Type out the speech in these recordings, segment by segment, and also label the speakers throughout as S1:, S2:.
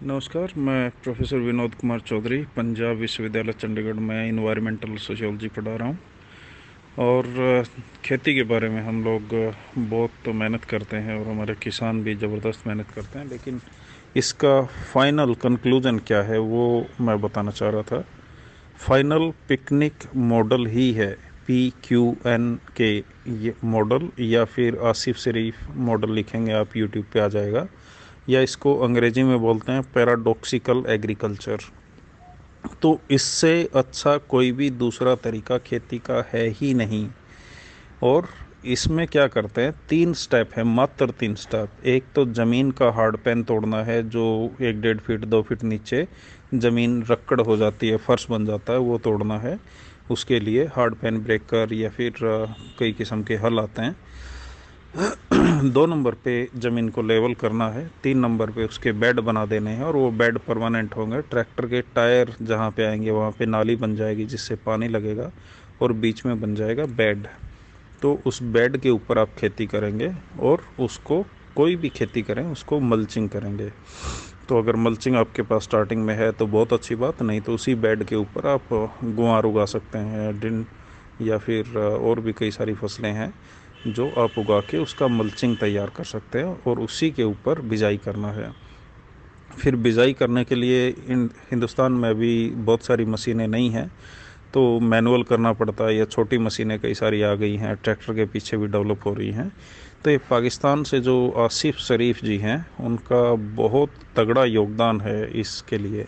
S1: नमस्कार, मैं प्रोफेसर विनोद कुमार चौधरी पंजाब विश्वविद्यालय चंडीगढ़ में इन्वायरमेंटल सोशियोलॉजी पढ़ा रहा हूँ। और खेती के बारे में हम लोग बहुत तो मेहनत करते हैं और हमारे किसान भी ज़बरदस्त मेहनत करते हैं, लेकिन इसका फाइनल कंक्लूजन क्या है वो मैं बताना चाह रहा था। फाइनल पिकनिक मॉडल ही है, PQN के ये मॉडल, या फिर आसिफ शरीफ मॉडल लिखेंगे आप यूट्यूब पे आ जाएगा, या इसको अंग्रेजी में बोलते हैं पैराडॉक्सिकल एग्रीकल्चर। तो इससे अच्छा कोई भी दूसरा तरीका खेती का है ही नहीं। और इसमें क्या करते हैं, 3 स्टेप है, मात्र 3 स्टेप। एक तो ज़मीन का हार्ड पैन तोड़ना है, जो 1-1.5 फीट 2 फीट नीचे ज़मीन रक्कड़ हो जाती है, फर्श बन जाता है, वो तोड़ना है। उसके लिए हार्ड पैन ब्रेकर या फिर कई किस्म के हल आते हैं। 2 नंबर पे ज़मीन को लेवल करना है। 3 नंबर पे उसके बेड बना देने हैं, और वो बेड परमानेंट होंगे। ट्रैक्टर के टायर जहाँ पे आएंगे वहाँ पे नाली बन जाएगी जिससे पानी लगेगा, और बीच में बन जाएगा बेड। तो उस बेड के ऊपर आप खेती करेंगे, और उसको कोई भी खेती करें उसको मल्चिंग करेंगे। तो अगर मल्चिंग आपके पास स्टार्टिंग में है तो बहुत अच्छी बात, नहीं तो उसी बेड के ऊपर आप गुआर उगा सकते हैं, डिन, या फिर और भी कई सारी फसलें हैं जो आप उगा के उसका मल्चिंग तैयार कर सकते हैं, और उसी के ऊपर बिजाई करना है। फिर बिजाई करने के लिए हिंदुस्तान में भी बहुत सारी मशीनें नहीं हैं, तो मैनुअल करना पड़ता है, या छोटी मशीनें कई सारी आ गई हैं, ट्रैक्टर के पीछे भी डेवलप हो रही हैं। तो ये पाकिस्तान से जो आसिफ शरीफ जी हैं, उनका बहुत तगड़ा योगदान है इसके लिए।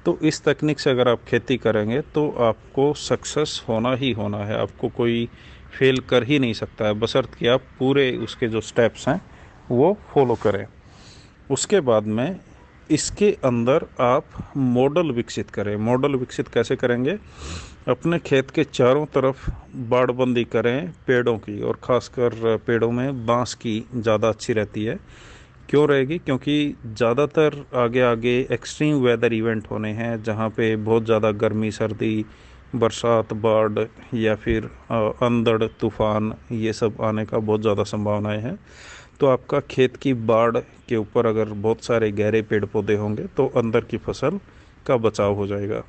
S1: तो इस तकनीक से अगर आप खेती करेंगे तो आपको सक्सेस होना ही होना है, आपको कोई फेल कर ही नहीं सकता है, बशर्ते कि आप पूरे उसके जो स्टेप्स हैं वो फॉलो करें। उसके बाद में इसके अंदर आप मॉडल विकसित करें। मॉडल विकसित कैसे करेंगे, अपने खेत के चारों तरफ बाड़बंदी करें पेड़ों की, और ख़ासकर पेड़ों में बांस की ज़्यादा अच्छी रहती है। क्यों रहेगी, क्योंकि ज़्यादातर आगे आगे एक्सट्रीम वेदर इवेंट होने हैं, जहाँ पे बहुत ज़्यादा गर्मी, सर्दी, बरसात, बाढ़, या फिर अंधड़ तूफ़ान, ये सब आने का बहुत ज़्यादा संभावनाएं हैं। तो आपका खेत की बाढ़ के ऊपर अगर बहुत सारे गहरे पेड़ पौधे होंगे तो अंदर की फसल का बचाव हो जाएगा।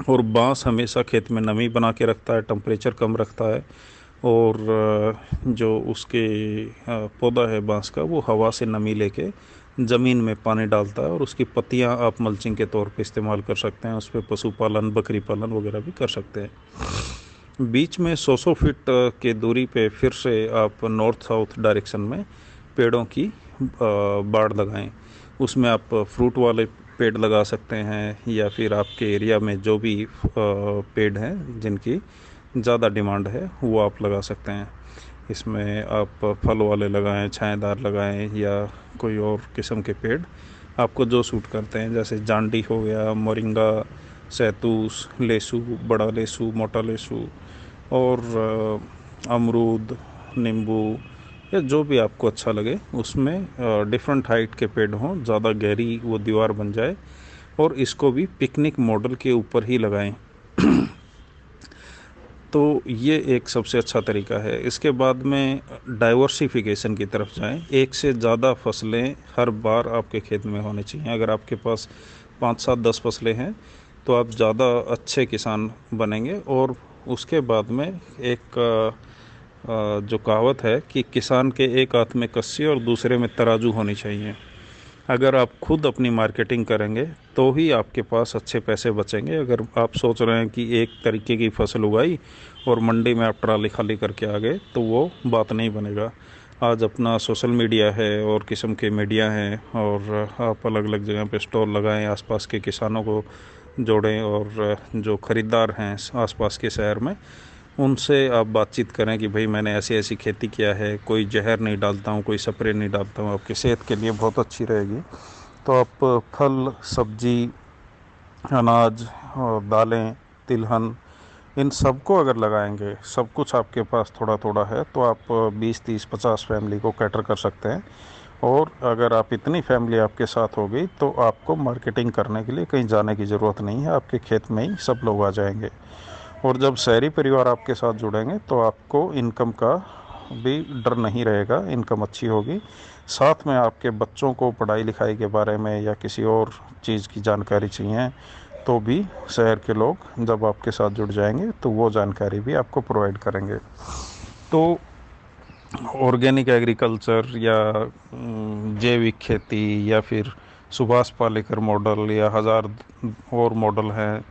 S1: और बांस हमेशा खेत में नमी बना के रखता है, टेम्परेचर कम रखता है, और जो उसके पौधा है बांस का, वो हवा से नमी लेके ज़मीन में पानी डालता है, और उसकी पत्तियां आप मल्चिंग के तौर पे इस्तेमाल कर सकते हैं। उस पर पशुपालन, बकरी पालन वगैरह भी कर सकते हैं। बीच में 100-100 फीट के दूरी पे फिर से आप नॉर्थ साउथ डायरेक्शन में पेड़ों की बाड़ लगाएं। उसमें आप फ्रूट वाले पेड़ लगा सकते हैं, या फिर आपके एरिया में जो भी पेड़ हैं जिनकी ज़्यादा डिमांड है वो आप लगा सकते हैं। इसमें आप फल वाले लगाएं, छायादार लगाएं, या कोई और किस्म के पेड़ आपको जो सूट करते हैं, जैसे जांडी हो गया, मोरिंगा, सैतूस, लेसू, बड़ा लेसू, मोटा लेसू, और अमरूद, नींबू, या जो भी आपको अच्छा लगे उसमें डिफरेंट हाइट के पेड़ हों, ज़्यादा गहरी वो दीवार बन जाए, और इसको भी पिकनिक मॉडल के ऊपर ही लगाएं। तो ये एक सबसे अच्छा तरीका है। इसके बाद में डाइवर्सिफिकेशन की तरफ जाएं। एक से ज़्यादा फसलें हर बार आपके खेत में होनी चाहिए। अगर आपके पास 5-7-10 फसलें हैं तो आप ज़्यादा अच्छे किसान बनेंगे। और उसके बाद में एक जो कहावत है कि किसान के एक हाथ में कस्सी और दूसरे में तराजू होनी चाहिए। अगर आप खुद अपनी मार्केटिंग करेंगे तो ही आपके पास अच्छे पैसे बचेंगे। अगर आप सोच रहे हैं कि एक तरीके की फसल उगाई और मंडी में आप ट्राली खाली करके आ गए, तो वो बात नहीं बनेगा। आज अपना सोशल मीडिया है और किस्म के मीडिया हैं, और आप अलग अलग जगह पे स्टॉल लगाएं, आसपास के किसानों को जोड़ें, और जो ख़रीदार हैं आसपास के शहर में, उनसे आप बातचीत करें कि भाई मैंने ऐसी ऐसी खेती किया है, कोई जहर नहीं डालता हूँ, कोई स्प्रे नहीं डालता हूँ, आपकी सेहत के लिए बहुत अच्छी रहेगी। तो आप फल, सब्जी, अनाज और दालें, तिलहन, इन सबको अगर लगाएंगे, सब कुछ आपके पास थोड़ा थोड़ा है, तो आप 20-30-50 फैमिली को कैटर कर सकते हैं। और अगर आप इतनी फैमिली आपके साथ हो गई तो आपको मार्केटिंग करने के लिए कहीं जाने की ज़रूरत नहीं है, आपके खेत में ही सब लोग आ जाएंगे। और जब शहरी परिवार आपके साथ जुड़ेंगे तो आपको इनकम का भी डर नहीं रहेगा, इनकम अच्छी होगी, साथ में आपके बच्चों को पढ़ाई लिखाई के बारे में या किसी और चीज़ की जानकारी चाहिए तो भी शहर के लोग जब आपके साथ जुड़ जाएंगे तो वो जानकारी भी आपको प्रोवाइड करेंगे। तो ऑर्गेनिक एग्रीकल्चर या जैविक खेती या फिर सुभाष पालेकर मॉडल या हज़ार और मॉडल हैं,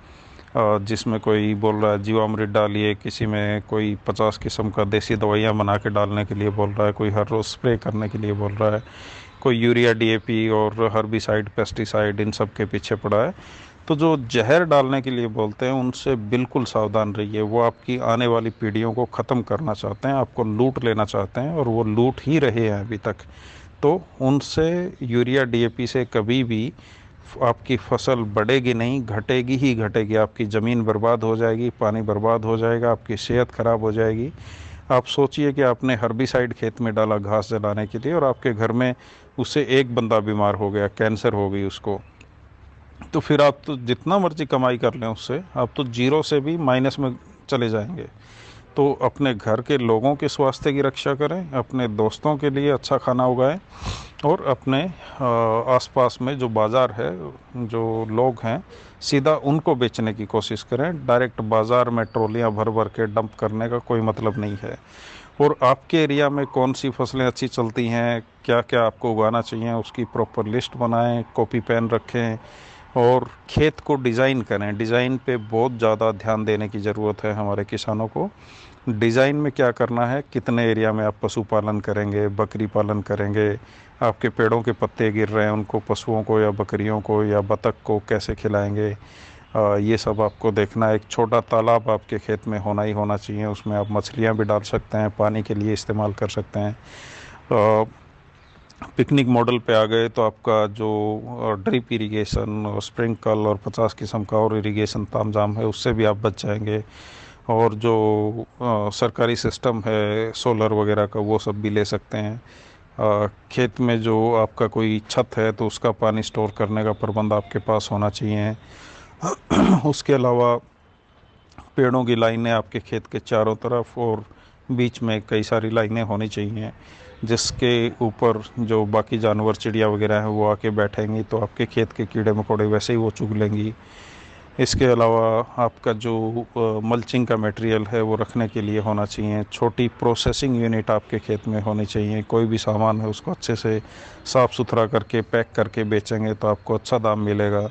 S1: जिसमें कोई बोल रहा है जीवामृत डालिए, किसी में कोई 50 किस्म का देसी दवाइयाँ बना के डालने के लिए बोल रहा है, कोई हर रोज़ स्प्रे करने के लिए बोल रहा है, कोई यूरिया डीएपी और हर्बिसाइड पेस्टिसाइड इन सब के पीछे पड़ा है। तो जो जहर डालने के लिए बोलते हैं उनसे बिल्कुल सावधान रहिए। वो आपकी आने वाली पीढ़ियों को ख़त्म करना चाहते हैं, आपको लूट लेना चाहते हैं और वो लूट ही रहे हैं अभी तक। तो उनसे यूरिया डीएपी से कभी भी आपकी फसल बढ़ेगी नहीं, घटेगी ही घटेगी। आपकी ज़मीन बर्बाद हो जाएगी, पानी बर्बाद हो जाएगा, आपकी सेहत ख़राब हो जाएगी। आप सोचिए कि आपने हर्बिसाइड खेत में डाला घास जलाने के लिए और आपके घर में उससे एक बंदा बीमार हो गया, कैंसर हो गई उसको, तो फिर आप तो जितना मर्जी कमाई कर लें उससे, आप तो जीरो से भी माइनस में चले जाएंगे। तो अपने घर के लोगों के स्वास्थ्य की रक्षा करें, अपने दोस्तों के लिए अच्छा खाना उगाएं और अपने आसपास में जो बाज़ार है, जो लोग हैं, सीधा उनको बेचने की कोशिश करें। डायरेक्ट बाज़ार में ट्रॉलियां भर भर के डंप करने का कोई मतलब नहीं है। और आपके एरिया में कौन सी फसलें अच्छी चलती हैं, क्या क्या आपको उगाना चाहिए, उसकी प्रॉपर लिस्ट बनाएं, कॉपी पेन रखें और खेत को डिज़ाइन करें। डिज़ाइन पे बहुत ज़्यादा ध्यान देने की ज़रूरत है हमारे किसानों को। डिज़ाइन में क्या करना है, कितने एरिया में आप पशुपालन करेंगे, बकरी पालन करेंगे, आपके पेड़ों के पत्ते गिर रहे हैं उनको पशुओं को या बकरियों को या बतख को कैसे खिलाएंगे, ये सब आपको देखना है। एक छोटा तालाब आपके खेत में होना ही होना चाहिए, उसमें आप मछलियाँ भी डाल सकते हैं, पानी के लिए इस्तेमाल कर सकते हैं। पिकनिक मॉडल पे आ गए तो आपका जो ड्रिप इरिगेशन और स्प्रिंकल और 50 किस्म का और इरिगेशन तामझाम है उससे भी आप बच जाएंगे। और जो सरकारी सिस्टम है सोलर वगैरह का वो सब भी ले सकते हैं। खेत में जो आपका कोई छत है तो उसका पानी स्टोर करने का प्रबंध आपके पास होना चाहिए। उसके अलावा पेड़ों की लाइनें आपके खेत के चारों तरफ और बीच में कई सारी लाइनें होनी चाहिए, जिसके ऊपर जो बाकी जानवर चिड़िया वगैरह हैं वो आके बैठेंगी तो आपके खेत के कीड़े मकोड़े वैसे ही वो चुग लेंगी। इसके अलावा आपका जो मल्चिंग का मटेरियल है वो रखने के लिए होना चाहिए। छोटी प्रोसेसिंग यूनिट आपके खेत में होनी चाहिए। कोई भी सामान है उसको अच्छे से साफ़ सुथरा करके पैक करके बेचेंगे तो आपको अच्छा दाम मिलेगा।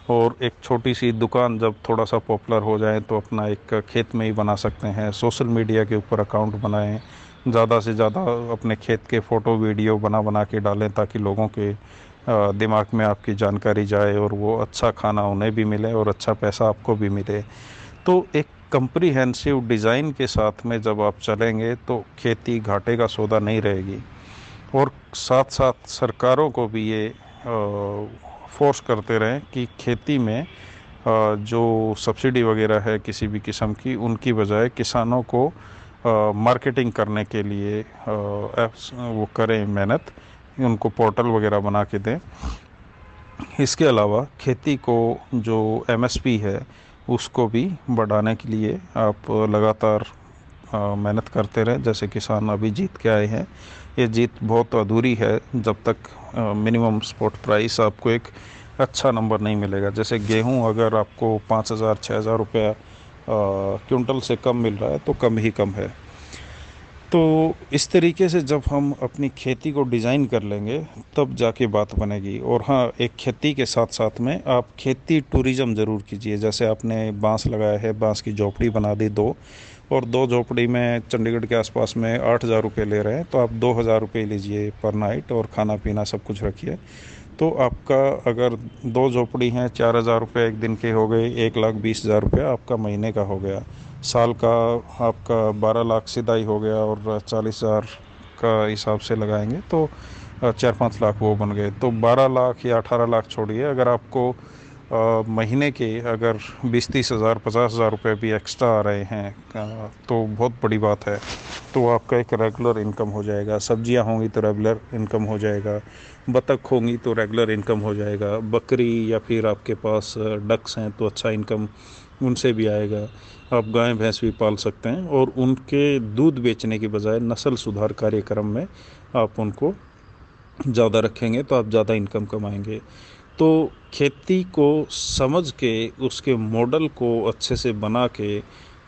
S1: और एक छोटी सी दुकान जब थोड़ा सा पॉपुलर हो जाए तो अपना एक खेत में ही बना सकते हैं। सोशल मीडिया के ऊपर अकाउंट बनाएं, ज़्यादा से ज़्यादा अपने खेत के फ़ोटो वीडियो बना बना के डालें ताकि लोगों के दिमाग में आपकी जानकारी जाए और वो अच्छा खाना उन्हें भी मिले और अच्छा पैसा आपको भी मिले। तो एक कंप्रीहेंसिव डिज़ाइन के साथ में जब आप चलेंगे तो खेती घाटे का सौदा नहीं रहेगी। और साथ साथ सरकारों को भी ये फोर्स करते रहें कि खेती में जो सब्सिडी वगैरह है किसी भी किस्म की, उनकी बजाय किसानों को मार्केटिंग करने के लिए वो करें मेहनत, उनको पोर्टल वगैरह बना के दें। इसके अलावा खेती को जो एमएसपी है उसको भी बढ़ाने के लिए आप लगातार मेहनत करते रहें। जैसे किसान अभी जीत के आए हैं, ये जीत बहुत अधूरी है जब तक मिनिमम स्पॉट प्राइस आपको एक अच्छा नंबर नहीं मिलेगा। जैसे गेहूं अगर आपको 5,000 6,000 रुपया क्विंटल से कम मिल रहा है तो कम ही कम है। तो इस तरीके से जब हम अपनी खेती को डिज़ाइन कर लेंगे तब जाके बात बनेगी। और हाँ, एक खेती के साथ साथ में आप खेती टूरिज़्म ज़रूर कीजिए। जैसे आपने बांस लगाया है, बांस की झोपड़ी बना दी दो, और दो झोपड़ी में चंडीगढ़ के आसपास में 8,000 रुपये ले रहे हैं तो आप 2,000 रुपये लीजिए पर नाइट और खाना पीना सब कुछ रखिए। तो आपका अगर दो झोपड़ी हैं 4,000 रुपये एक दिन के हो गए, 1,20,000 रुपया आपका महीने का हो गया। साल का आपका 12 लाख सीधा ही हो गया और 40,000 का हिसाब से लगाएंगे तो 4-5 लाख वो बन गए। तो 12 लाख या 18 लाख छोड़िए, अगर आपको महीने के अगर 20-30 हज़ार 50,000 रुपये भी एक्स्ट्रा आ रहे हैं तो बहुत बड़ी बात है। तो आपका एक रेगुलर इनकम हो जाएगा। सब्जियां होंगी तो रेगुलर इनकम हो जाएगा, बतख होंगी तो रेगुलर इनकम हो जाएगा, बकरी या फिर आपके पास डक्स हैं तो अच्छा इनकम उनसे भी आएगा। आप गाय भैंस भी पाल सकते हैं और उनके दूध बेचने की बजाय नस्ल सुधार कार्यक्रम में आप उनको ज़्यादा रखेंगे तो आप ज़्यादा इनकम कमाएंगे। तो खेती को समझ के, उसके मॉडल को अच्छे से बना के,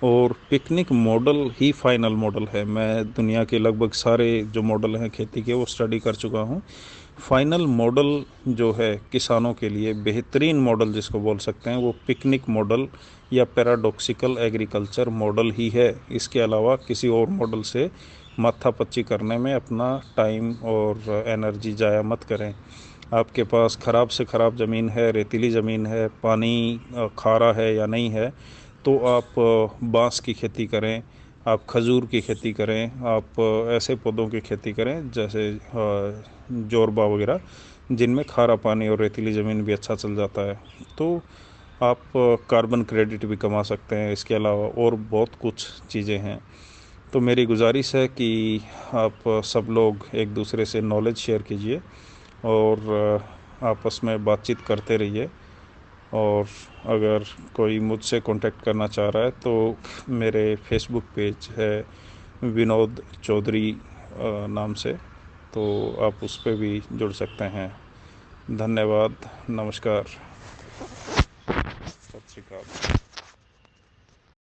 S1: और पिकनिक मॉडल ही फाइनल मॉडल है। मैं दुनिया के लगभग सारे जो मॉडल हैं खेती के वो स्टडी कर चुका हूँ। फाइनल मॉडल जो है किसानों के लिए बेहतरीन मॉडल जिसको बोल सकते हैं वो पिकनिक मॉडल या पैराडॉक्सिकल एग्रीकल्चर मॉडल ही है। इसके अलावा किसी और मॉडल से माथापच्ची करने में अपना टाइम और एनर्जी ज़ाया मत करें। आपके पास ख़राब से ख़राब ज़मीन है, रेतीली ज़मीन है, पानी खारा है या नहीं है, तो आप बांस की खेती करें, आप खजूर की खेती करें, आप ऐसे पौधों की खेती करें जैसे जोरबा वगैरह, जिनमें खारा पानी और रेतीली ज़मीन भी अच्छा चल जाता है। तो आप कार्बन क्रेडिट भी कमा सकते हैं। इसके अलावा और बहुत कुछ चीज़ें हैं। तो मेरी गुजारिश है कि आप सब लोग एक दूसरे से नॉलेज शेयर कीजिए और आपस में बातचीत करते रहिए। और अगर कोई मुझसे कांटेक्ट करना चाह रहा है तो मेरे फेसबुक पेज है विनोद चौधरी नाम से, तो आप उस पर भी जुड़ सकते हैं। धन्यवाद। नमस्कार। सत श्री अकाल।